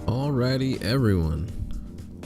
Alrighty everyone,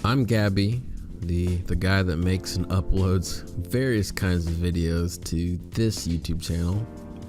I'm Gabby, the guy that makes and uploads various kinds of videos to this YouTube channel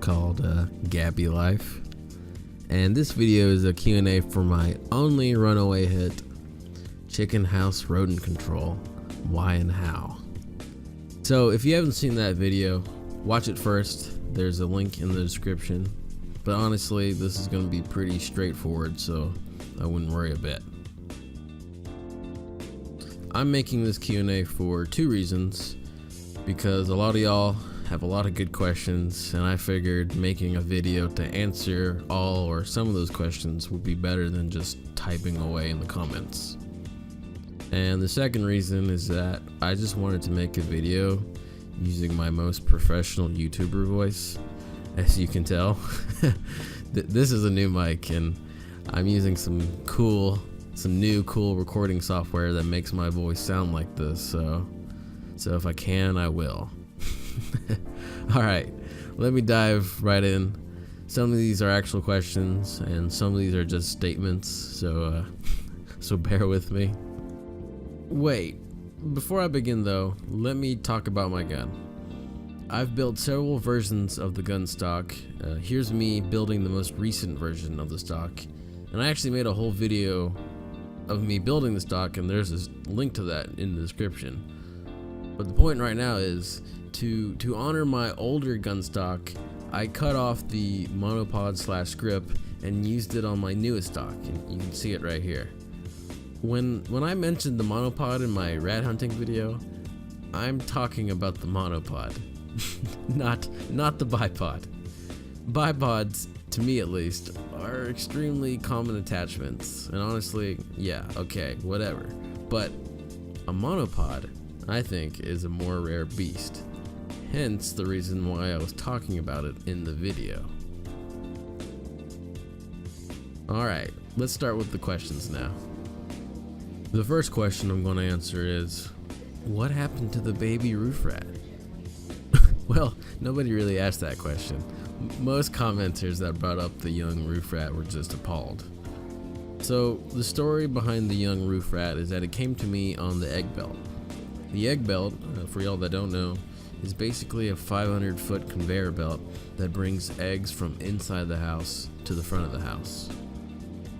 called Gabby Lyfe. And this video is a Q&A for my only runaway hit, ChickenHouse rodent control, why and how. So if you haven't seen that video, watch it first. There's a link in the description. But honestly, this is going to be pretty straightforward, so I wouldn't worry a bit. I'm making this Q&A for two reasons. Because a lot of y'all have a lot of good questions, and I figured making a video to answer all or some of those questions would be better than just typing away in the comments. And the second reason is that I just wanted to make a video using my most professional YouTuber voice. As you can tell, this is a new mic, and I'm using some new cool recording software that makes my voice sound like this. So if I can, I will. All right, let me dive right in. Some of these are actual questions, and some of these are just statements. So bear with me. Wait, before I begin though, let me talk about my gun. I've built several versions of the gun stock. Here's me building the most recent version of the stock. And I actually made a whole video of me building the stock, and there's this link to that in the description. But the point right now is to honor my older gun stock, I cut off the Monopod / grip and used it on my newest stock. And you can see it right here. When I mentioned the Monopod in my rat hunting video, I'm talking about the Monopod. not the Bipod. Bipods, to me at least, are extremely common attachments, and honestly, yeah, okay, whatever. But a monopod, I think, is a more rare beast. Hence the reason why I was talking about it in the video. Alright, let's start with the questions now. The first question I'm going to answer is, what happened to the baby roof rat? Well, nobody really asked that question. Most commenters that brought up the young roof rat were just appalled. So, the story behind the young roof rat is that it came to me on the egg belt. The egg belt, for y'all that don't know, is basically a 500-foot conveyor belt that brings eggs from inside the house to the front of the house.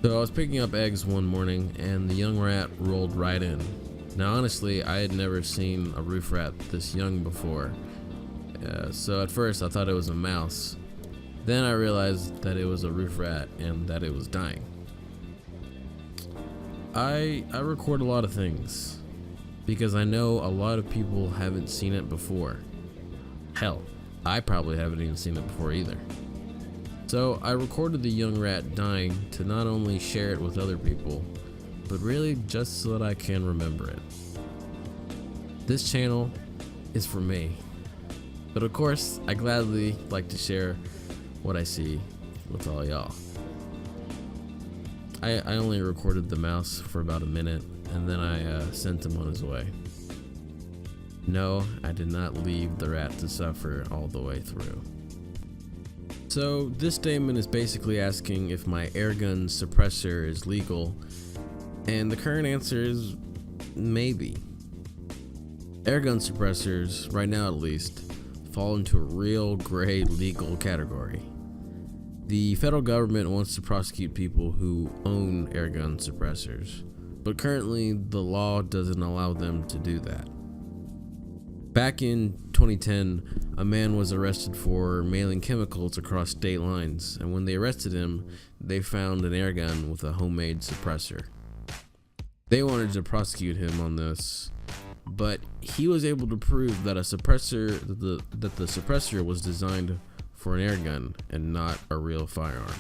So I was picking up eggs one morning, and the young rat rolled right in. Now honestly, I had never seen a roof rat this young before. So at first I thought it was a mouse. Then I realized that it was a roof rat and that it was dying. I record a lot of things because I know a lot of people haven't seen it before. Hell, I probably haven't even seen it before either. So I recorded the young rat dying to not only share it with other people, but really just so that I can remember it. This channel is for me. But of course, I gladly like to share what I see with all y'all. I only recorded the mouse for about a minute, and then I sent him on his way. No, I did not leave the rat to suffer all the way through. So this statement is basically asking if my Airgun suppressor is legal, and the current answer is maybe. Airgun suppressors, right now at least, fall into a real gray legal category. The federal government wants to prosecute people who own airgun suppressors, but currently the law doesn't allow them to do that. Back in 2010, a man was arrested for mailing chemicals across state lines, and when they arrested him, they found an airgun with a homemade suppressor. They wanted to prosecute him on this, but he was able to prove that the suppressor was designed for an airgun and not a real firearm.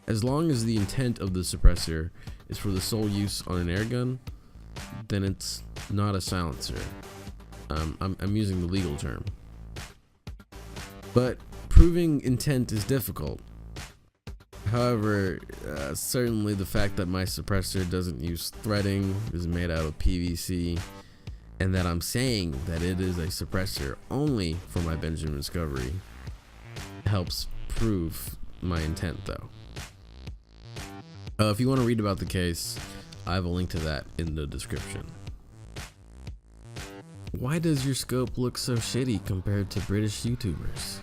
As long as the intent of the suppressor is for the sole use on an airgun, then it's not a silencer. I'm using the legal term. But proving intent is difficult. However, certainly the fact that my suppressor doesn't use threading, is made out of PVC, and that I'm saying that it is a suppressor only for my Benjamin Discovery helps prove my intent though. If you want to read about the case, I have a link to that in the description. Why does your scope look so shitty compared to British YouTubers?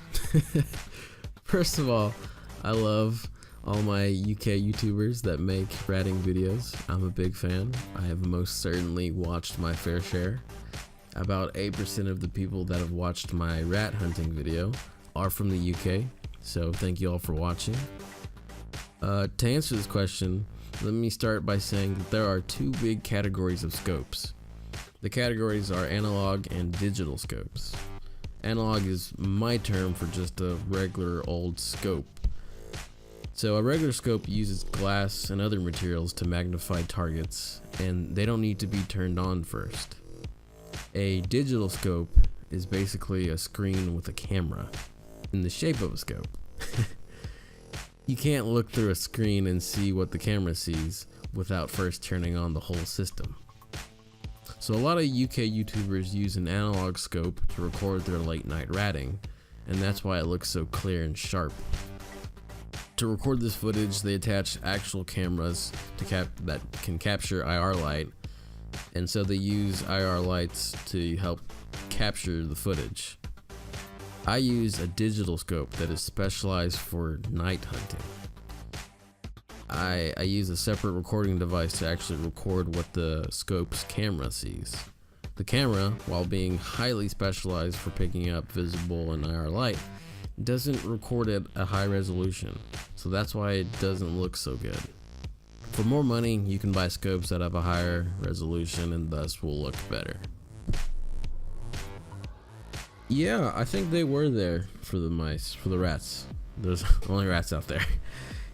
First of all, I love all my UK YouTubers that make ratting videos. I'm a big fan. I have most certainly watched my fair share. About 8% of the people that have watched my rat hunting video are from the UK, so thank you all for watching. To answer this question, let me start by saying that there are two big categories of scopes. The categories are analog and digital scopes. Analog is my term for just a regular old scope. So a regular scope uses glass and other materials to magnify targets, and they don't need to be turned on first. A digital scope is basically a screen with a camera in the shape of a scope. You can't look through a screen and see what the camera sees without first turning on the whole system. So a lot of UK YouTubers use an analog scope to record their late night ratting, and that's why it looks so clear and sharp. To record this footage, they attach actual cameras that can capture IR light, and so they use IR lights to help capture the footage. I use a digital scope that is specialized for night hunting. I use a separate recording device to actually record what the scope's camera sees. The camera, while being highly specialized for picking up visible and IR light, doesn't record at a high resolution, so that's why it doesn't look so good. For more money, you can buy scopes that have a higher resolution and thus will look better. Yeah, I think they were there for the mice, for the rats. There's only rats out there.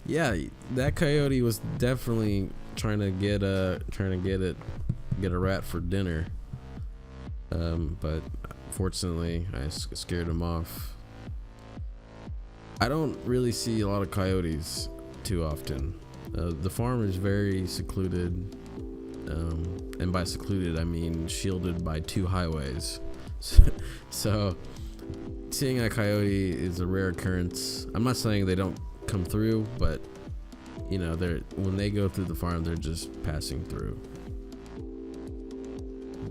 Yeah, that coyote was definitely trying to get a rat for dinner. But fortunately, I scared him off. I don't really see a lot of coyotes too often. The farm is very secluded, and by secluded I mean shielded by 2 highways. So seeing a coyote is a rare occurrence. I'm not saying they don't come through, but you know, when they go through the farm, they're just passing through.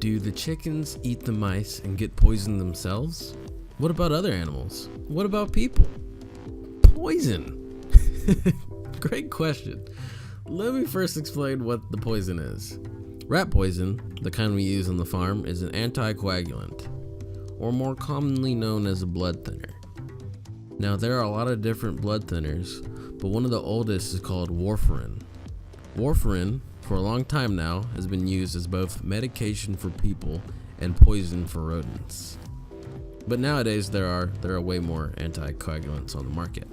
Do the chickens eat the mice and get poisoned themselves? What about other animals? What about people? Poison. Great question. Let me first explain what the poison is. Rat poison, the kind we use on the farm, is an anticoagulant, or more commonly known as a blood thinner. Now, there are a lot of different blood thinners, but one of the oldest is called warfarin. Warfarin, for a long time now, has been used as both medication for people and poison for rodents. But nowadays, there are way more anticoagulants on the market.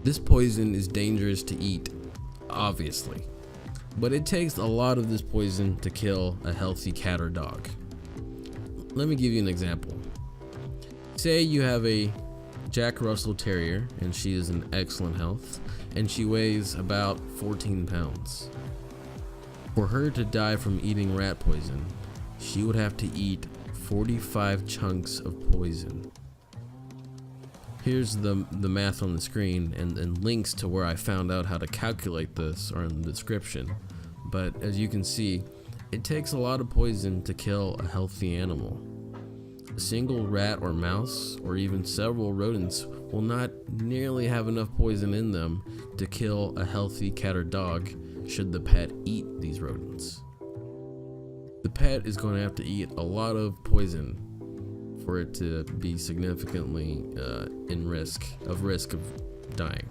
This poison is dangerous to eat, obviously, but it takes a lot of this poison to kill a healthy cat or dog. Let me give you an example. Say you have a Jack Russell Terrier, and she is in excellent health, and she weighs about 14 pounds. For her to die from eating rat poison, she would have to eat 45 chunks of poison. Here's the math on the screen, and links to where I found out how to calculate this are in the description. But as you can see, it takes a lot of poison to kill a healthy animal. A single rat or mouse, or even several rodents, will not nearly have enough poison in them to kill a healthy cat or dog should the pet eat these rodents. The pet is going to have to eat a lot of poison for it to be significantly in risk of dying.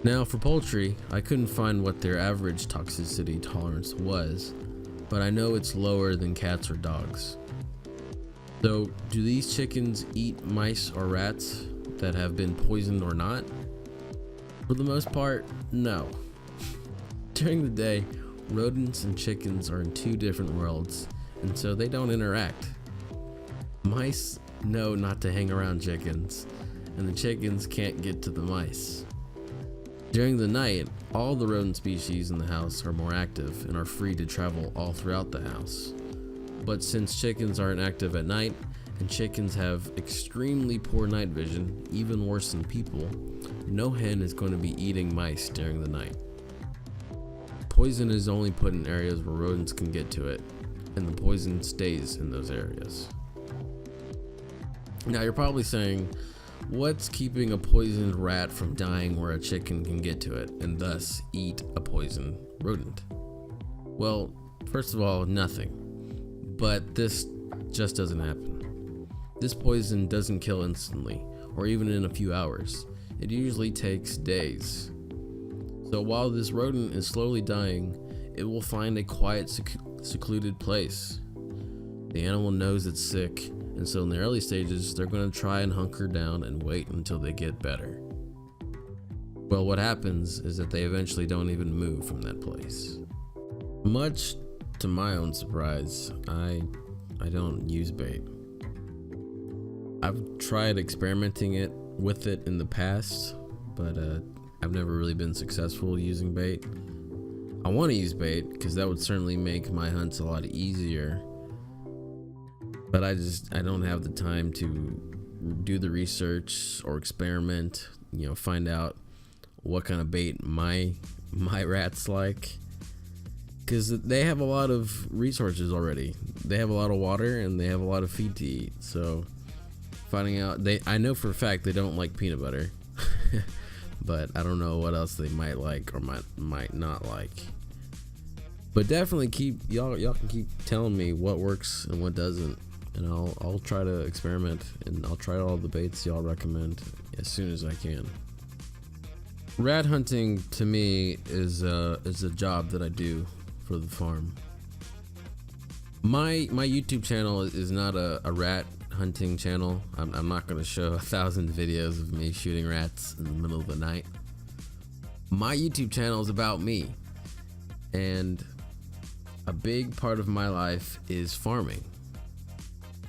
Now for poultry, I couldn't find what their average toxicity tolerance was, but I know it's lower than cats or dogs. So, do these chickens eat mice or rats that have been poisoned or not? For the most part, no. During the day, rodents and chickens are in 2 different worlds, and so they don't interact. Mice know not to hang around chickens, and the chickens can't get to the mice. During the night, all the rodent species in the house are more active and are free to travel all throughout the house. But since chickens aren't active at night and chickens have extremely poor night vision, even worse than people, no hen is going to be eating mice during the night. Poison is only put in areas where rodents can get to it, and the poison stays in those areas. Now you're probably saying, what's keeping a poisoned rat from dying where a chicken can get to it and thus eat a poisoned rodent? Well, first of all, nothing. But this just doesn't happen. This poison doesn't kill instantly, or even in a few hours. It usually takes days. So while this rodent is slowly dying, it will find a quiet, secluded place. The animal knows it's sick, and so in the early stages, they're going to try and hunker down and wait until they get better. Well, what happens is that they eventually don't even move from that place. Much to my own surprise, I don't use bait. I've tried experimenting with it in the past, but I've never really been successful using bait. I want to use bait because that would certainly make my hunts a lot easier, but I don't have the time to do the research or experiment, find out what kind of bait my rats like, because they have a lot of resources already. They have a lot of water and they have a lot of feed to eat. So finding out, I know for a fact they don't like peanut butter, but I don't know what else they might like or might not like. But definitely y'all can keep telling me what works and what doesn't, and I'll try to experiment, and I'll try all the baits y'all recommend as soon as I can. Rat hunting to me is a job that I do for the farm. My YouTube channel is not a rat hunting channel. I'm not going to show 1,000 videos of me shooting rats in the middle of the night. My YouTube channel is about me, and a big part of my life is farming.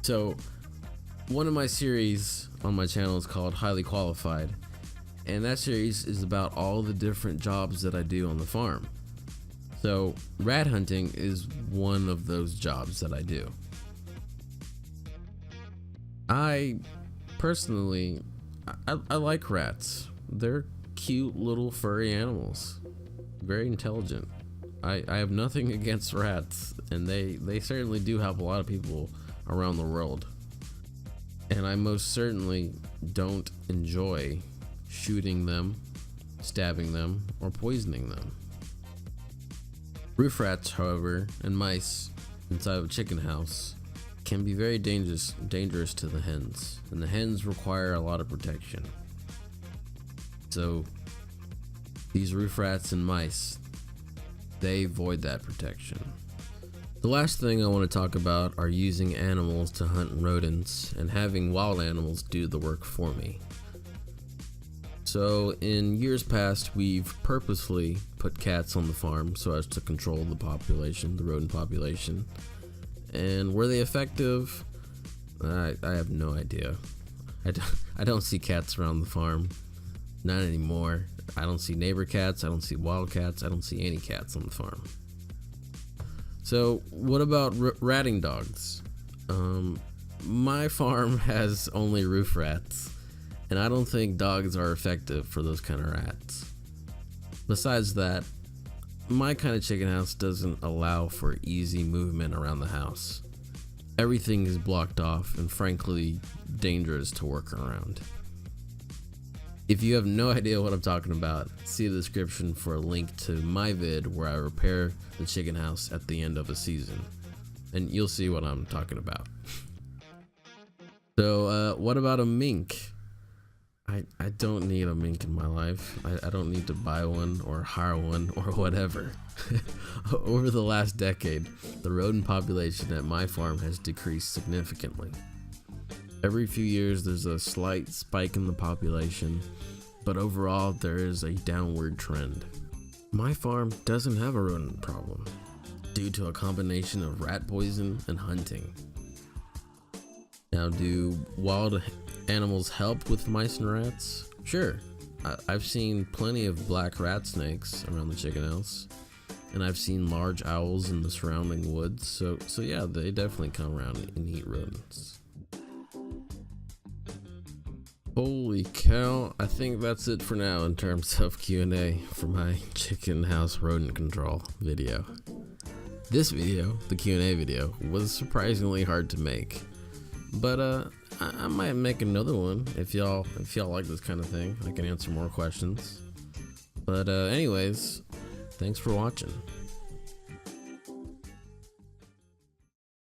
So one of my series on my channel is called Highly Qualified, and that series is about all the different jobs that I do on the farm. So rat hunting is one of those jobs that I do. I personally, I like rats. They're cute little furry animals, very intelligent. I have nothing against rats, and they certainly do help a lot of people around the world. And I most certainly don't enjoy shooting them, stabbing them, or poisoning them. Roof rats, however, and mice inside of a chicken house can be very dangerous to the hens, and the hens require a lot of protection. So these roof rats and mice, they void that protection. The last thing I want to talk about are using animals to hunt rodents and having wild animals do the work for me. So in years past, we've purposefully put cats on the farm so as to control the population, the rodent population. And were they effective? I have no idea. I don't see cats around the farm. Not anymore. I don't see neighbor cats. I don't see wild cats. I don't see any cats on the farm. So what about ratting dogs? My farm has only roof rats, and I don't think dogs are effective for those kind of rats. Besides that, my kind of chicken house doesn't allow for easy movement around the house. Everything is blocked off and frankly dangerous to work around. If you have no idea what I'm talking about, see the description for a link to my vid where I repair the chicken house at the end of a season, and you'll see what I'm talking about. So what about a mink? I don't need a mink in my life. I don't need to buy one or hire one or whatever. Over the last decade, the rodent population at my farm has decreased significantly. Every few years there's a slight spike in the population, but overall there is a downward trend. My farm doesn't have a rodent problem due to a combination of rat poison and hunting. Now, do wild animals help with mice and rats? Sure. I've seen plenty of black rat snakes around the chicken house, and I've seen large owls in the surrounding woods, so yeah, they definitely come around and eat rodents. Holy cow, I think that's it for now in terms of Q&A for my chicken house rodent control video. This video, the Q&A video, was surprisingly hard to make, but I might make another one if y'all like this kind of thing. I can answer more questions. But anyways, thanks for watching.